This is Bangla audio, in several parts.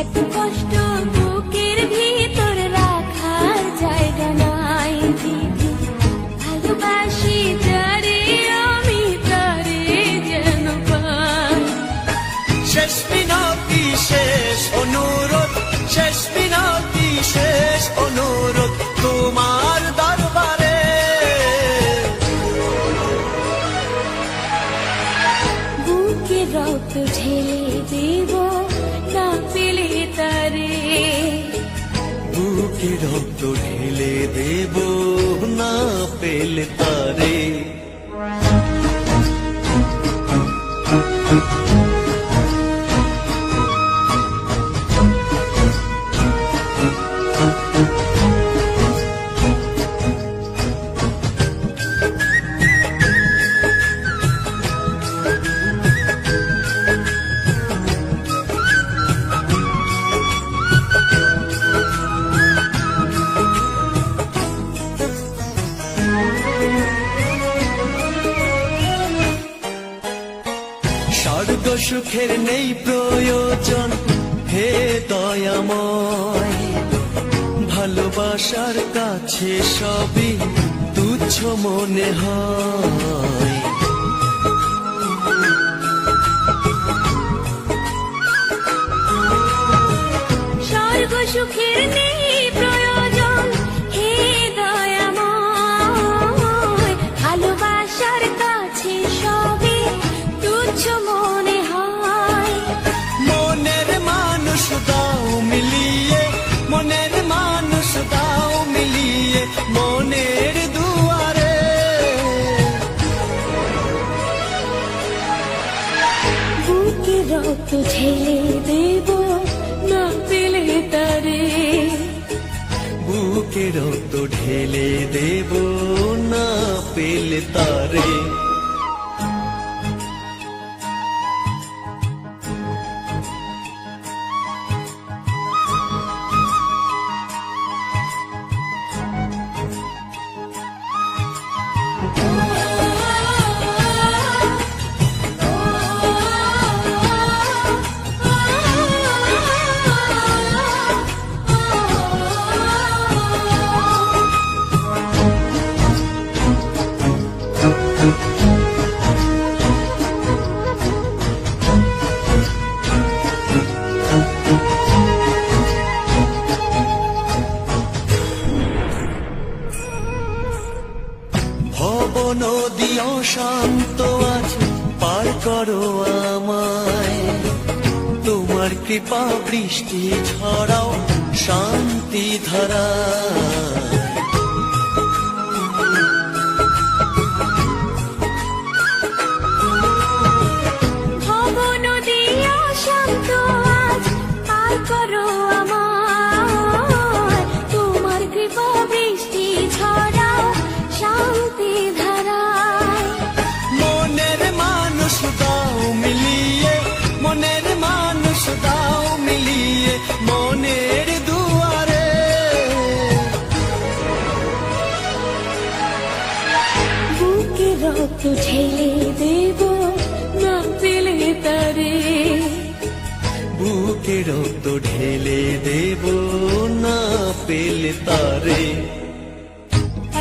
এত কষ্ট বুকের ভিতর রাখার জায়গা নাই দিদি, ভালোবাসি যারে আমি তারে যেন পাই। শেষ মিনতি শেষ অনুরোধ, শেষ মিনতি শেষ অনুরোধ তোমার দরবারে। বুকে রক্ত ঢেলে দেব না পেলে তারে, বুকে রক্ত ঢেলে দেব না পেলে তারে। স্বর্গ সুখের নেই প্রয়োজন হে দয়াময়, ভালোবাসার কাছে সবই তুচ্ছ মনে হয়। স্বর্গ সুখের নেই প্রয়োজন হে দয়াময়, ভালোবাসার কাছে সবে তুচ্ছ মনে হয়। মনের মানুষ দাও মিলিয়ে, মনের মানুষ দাও মিলিয়ে মনের দুয়ারে। বুকে রক্ত ঢেলে দেব না পেলে তারে, বুকে রক্ত ঢেলে দেব না পেলে তারে। ভব নদী অশান্ত আজ পার করো আমায়, তোমার কৃপা বৃষ্টি ঝরাও শান্তি ধারা। ভব নদী অশান্ত আজ পার করো আমায়, তোমার কৃপা বৃষ্টি ঝরাও শান্তি ধারায়। মনের মানুষ দাও মিলিয়ে, মনের মানুষ দাও মিলিয়ে মনের দুয়ারে। বুকে রক্ত ঢেলে দেব না পেলে তারে, বুকে রক্ত ঢেলে দেব না পেলে তারে।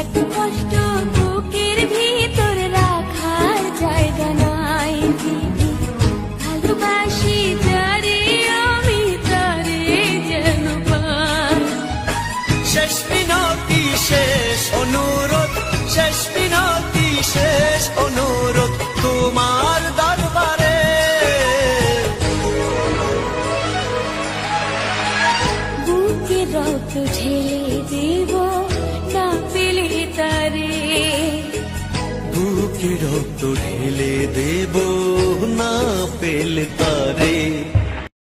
এত কষ্ট বুকের ভিতর রাখার জায়গা নাই দিদি, ভালোবাসি যারে আমি তারে যেন পাই। শেষ মিনতি শেষ অনুরোধ, শেষ মিনতি শেষ অনুরোধ তোমার দরবারে। বুকে রক্ত ঢেলে দেব না পেলে তারে, বুকে রক্ত ঢেলে দেব না পেলে তারে।